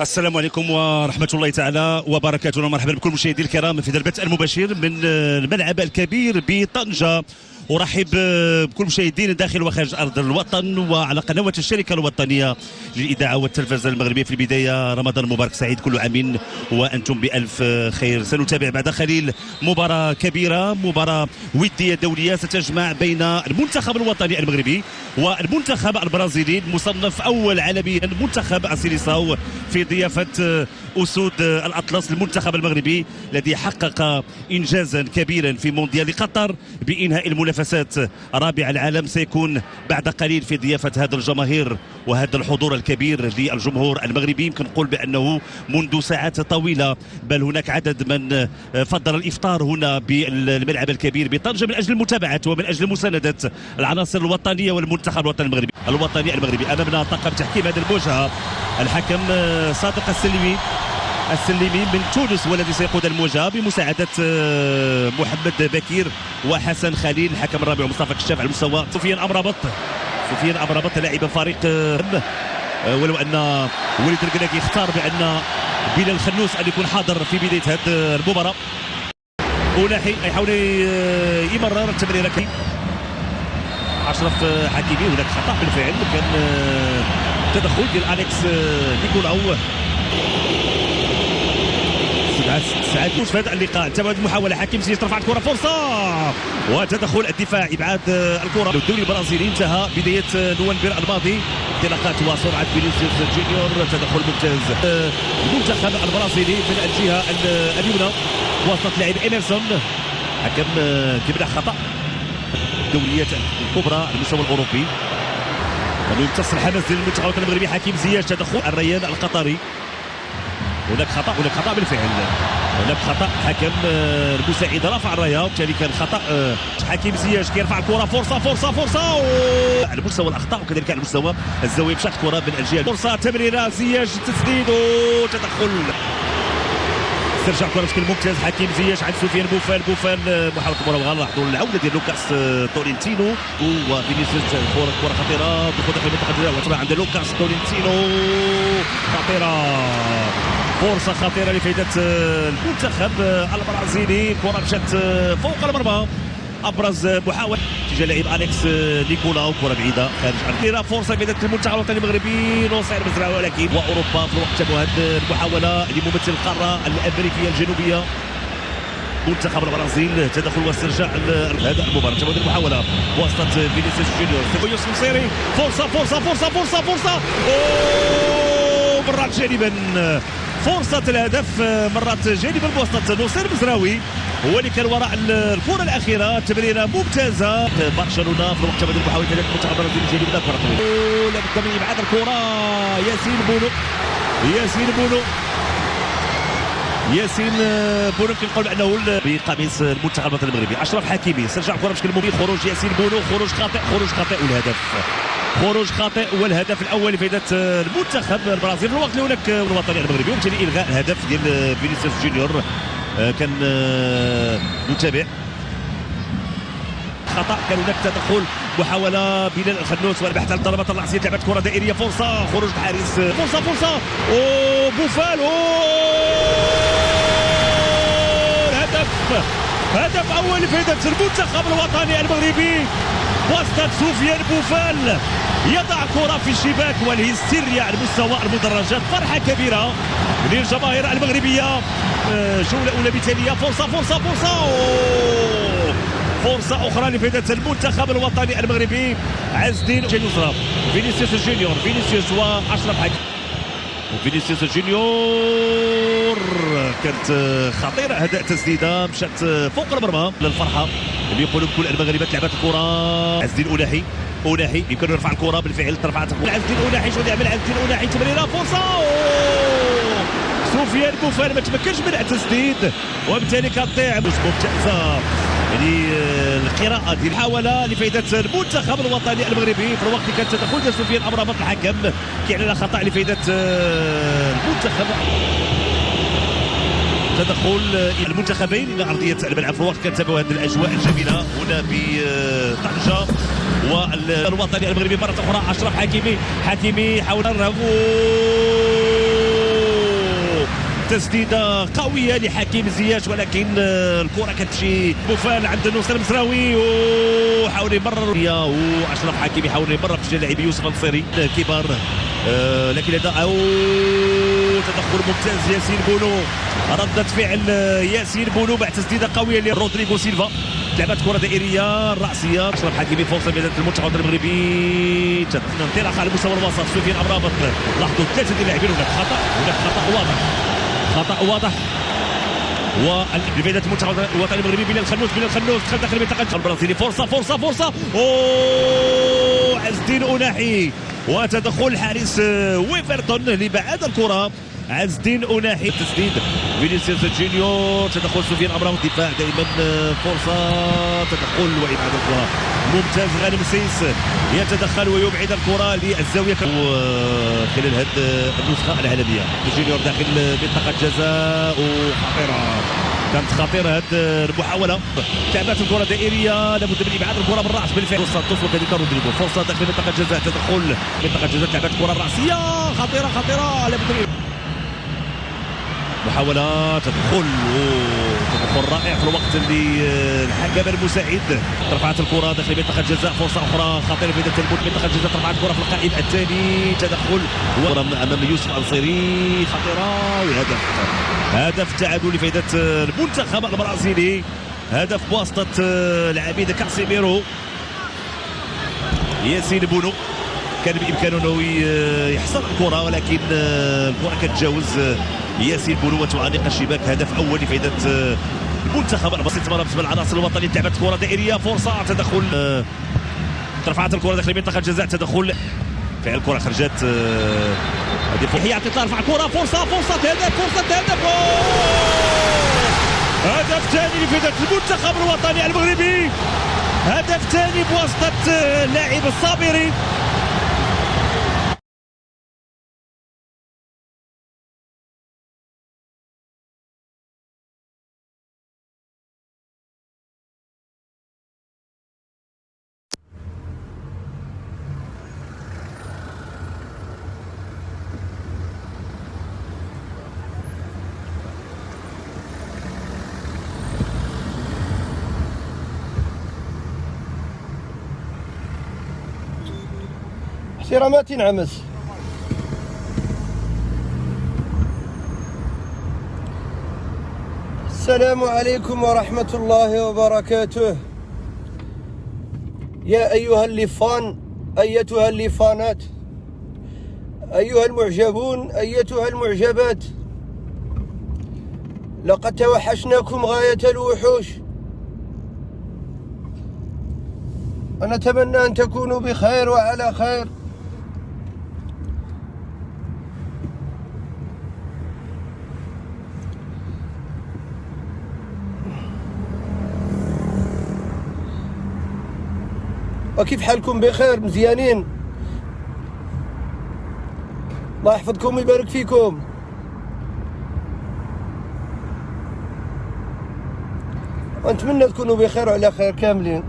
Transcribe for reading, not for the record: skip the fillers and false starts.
السلام عليكم ورحمة الله تعالى وبركاته. مرحبا بكل مشاهدي الكرام في البث المباشر من الملعب الكبير بطنجة. أرحب بكل مشاهدين داخل وخارج أرض الوطن وعلى قنوات الشركة الوطنية للإذاعة والتلفزة المغربية. في البداية رمضان مبارك سعيد، كل عام وأنتم بألف خير. سنتابع بعد قليل مباراة كبيرة، مباراة ودية دولية ستجمع بين المنتخب الوطني المغربي والمنتخب البرازيلي المصنف أول عالميا منتخب سيليساو، في ضيافة أسود الأطلس. المنتخب المغربي الذي حقق إنجازا كبيرا في مونديال قطر بإنهاء المنافسات رابع العالم سيكون بعد قليل في ضيافة هذا الجماهير وهذا الحضور الكبير للجمهور المغربي. يمكن نقول بأنه منذ ساعات طويلة، بل هناك عدد من فضل الإفطار هنا بالملعب الكبير بطنجة من أجل المتابعة ومن أجل مساندة العناصر الوطنية والمنتخب الوطني المغربي. أمامنا طاقم تحكيم هذه المواجهة، الحكم صادق السلمي من تونس والذي سيقود المواجهه بمساعده محمد بكير وحسن خليل. الحكم الرابع مصطفى كشاف على المستوى سفيان امرابط لاعب فريق، ولو ان وليد القناقي اختار بان بلال الخنوس ان يكون حاضر في بدايه هذه المباراه. أولاحي يحاول يمرر التمريره. اشرف حكيمي، هناك خطا بالفعل، كان تدخل ديال اليكس نيكولاو. سعد في هذا اللقاء. انتبه المحاولة، حكيم زياش ترفع الكرة، فرصة وتدخل الدفاع، إبعاد الكرة. الدوري البرازيلي انتهى بداية نوفمبر الماضي. انطلاقات وسرعة فينيسيوس جونيور، تدخل ممتاز. المنتخب البرازيلي من الجهة اليمنى وسط لاعب إيميرسون، حكم كيمنع خطأ. الدوريات الكبرى على المستوى الأوروبي يمتص الحماس ديال المنتخب المغربي. حكيم زياش تدخل الريان القطري. هناك خطأ بالفعل، هناك خطأ. حكم المساعد رفع الرايه، وبالتالي كان خطأ. حكيم زياش كيرفع الكرة، فرصة على مستوى الأخطاء وكذلك على مستوى الزاوية. مشات الكرة من الجهة، فرصة تمريرة زياش، تسديد وتدخل. استرجع الكرة بشكل ممتاز حكيم زياش عند سفيان بوفال محاولة المراوغة. لاحظوا العودة ديال لوكاس تورينتينو وفينيسيوس. كرة خطيرة دخول داخل المنطقة الجزائرية عند لوكاس تورينتينو، خطيرة، فرصة خطيرة لفائدة المنتخب البرازيلي. كرة مشات فوق المرمى، أبرز محاولة تجاه لاعب أليكس نيكولاو، كرة بعيدة خارج عن فرصة لفائدة المنتخب الوطني المغربي نصير مزرعة، ولكن وأوروبا في الوقت تبع هذه المحاولة لممثل القارة الأمريكية الجنوبية. منتخب البرازيل تدخل واسترجاع هذا المباراة. تبع المحاولة بواسطة فينيسيوس جونيور، يوسف نصيري، فرصة مرات جانبا، فرصة الهدف مرات جانبا بواسطة نصير مزراوي، هو اللي كان وراء الكرة الأخيرة. تمريرة ممتازة. برشلونة في الوقت بدل محاولة المنتخب البرازيلي جانبا كرة طويلة، لابد من إبعاد الكرة. ياسين بونو كنقول انه بقميص المنتخب الوطني المغربي. اشرف حكيمي استرجع الكره بشكل مبين، خروج ياسين بونو، خروج خاطئ والهدف الاول لفائده المنتخب البرازيلي في الوقت الاول الوطني المغربي، وبالتالي الغاء الهدف ديال فينيسيوس جونيور. كان نتابع خطا، كان هناك تدخل، محاوله بلال الخنوس والبحث عن ضربات الرأسية. لعبت كره دائريه، فرصه، خروج الحارس، فرصه بوفال، هدف اول لفائده المنتخب الوطني المغربي وسط سفيان بوفال. يضع كره في الشباك والهستيريا على مستوى المدرجات، فرحه كبيره للجماهير المغربيه. جوله اولى مثاليه، فرصه اخرى لفائده المنتخب الوطني المغربي. عز الدين يسرى، فينيسيوس جونيور، واشرف حكيمي. فينيسيوس جونيور كانت خطيره، اداء تسديده مشات فوق المرمى للفرحه اللي يقولوا كل المغربات. لعبت الكره عز الدين أولاحي يمكن يرفع الكره بالفعل، ترفعت عز الدين أولاحي. شو يعمل عز الدين أولاحي؟ تمريره، فرصه، سفيان بوفال ما تمكنش من التسديد، وبالتالي كتضيع ممتازه. يعني القراءة ديال المحاولة لفائدة المنتخب الوطني المغربي في الوقت اللي كان تدخل ديال سفيان امرابط. الحكم كيعلن خطأ لفائدة المنتخب. تدخل المنتخبين الى ارضيه الملعب في الوقت كنتابعوا هذه الاجواء الجميله هنا بطنجه. والوطني المغربي مره اخرى اشرف حكيمي حاول الرهو، تسديده قويه لحكيم زياش، ولكن الكره كتمشي بوفال عند نصر المزراوي وحاول يمرر واشرف حكيمي يحاول يمرر في اللاعب يوسف النصيري كبار، لكن هذا او تدخل ممتاز ياسين بونو، ردة فعل ياسين بونو بعد تسديده قويه لرودريغو سيلفا، لعبت كره دائريه راسيه. اشرف حكيمي فرصه بيد المنتخب المغربي، انطلاقه على مستوى الوسط. سفيان امرابط، لاحظوا ثلاثه ديال اللاعبين، هناك خطا واضح، خطا واضح ولفائده المنتخب الوطني المغربي. بلال الخنوس دخل داخل المنطقه البرازيلي، فرصه عز الدين أناحي وتدخل الحارس ويفرتون لبعاد الكره. عز الدين أناحي، تسديد فينيسيوس جونيور، تدخل سفيان امرابط، دفاع دائما فرصه، تدخل وابعاد الكره ممتاز. غانم سيس يتدخل ويبعد الكره للزاويه خلال هذه النسخه العالميه. جونيور داخل منطقه جزاء وخطيره، كانت خطيره هذه المحاوله. لعبات الكره دائريه، لابد من ابعاد الكره بالراس بالفعل. سانتوس وكذلك رودريغو، فرصه داخل منطقه جزاء، تدخل منطقه جزاء، لعبات الكره الراسيه خطيره، لابد من محاولات، تدخل رائع في الوقت اللي الحكم المساعد. رفعت الكره داخل منطقه جزاء، فرصه اخرى خطيره في منطقه جزاء، رفعت الكره في القائم الثاني، تدخل امام يوسف النصيري، خطيره هدف تعادل لفائده المنتخب البرازيلي. هدف بواسطه لاعبين كاسيميرو. ياسين بونو كان بامكانه انه يحصل الكره، ولكن الكره كتجاوز ياسين بونو وتعانق الشباك. هدف اول لفائده المنتخب البسيط بالنسبه للعناصر الوطنيه. لعبت كره دائريه، فرصه، تدخل، رفعت الكره داخل منطقه جزاء، تدخل، فعل الكره خرجت. يحيى عطية رفع الكره، فرصه هدف هدف ثاني لفائده المنتخب الوطني المغربي، هدف ثاني بواسطه اللاعب الصابري. سيرة ما تنعمس. السلام عليكم ورحمة الله وبركاته. يا أيها اللفان، أيتها اللفانات، أيها المعجبون، أيتها المعجبات، لقد توحشناكم غاية الوحوش، ونتمنى أن تكونوا بخير وعلى خير. وكيف حالكم؟ بخير؟ مزيانين؟ الله يحفظكم ويبارك فيكم. ونتمنى تكونوا بخير وعلى خير كاملين.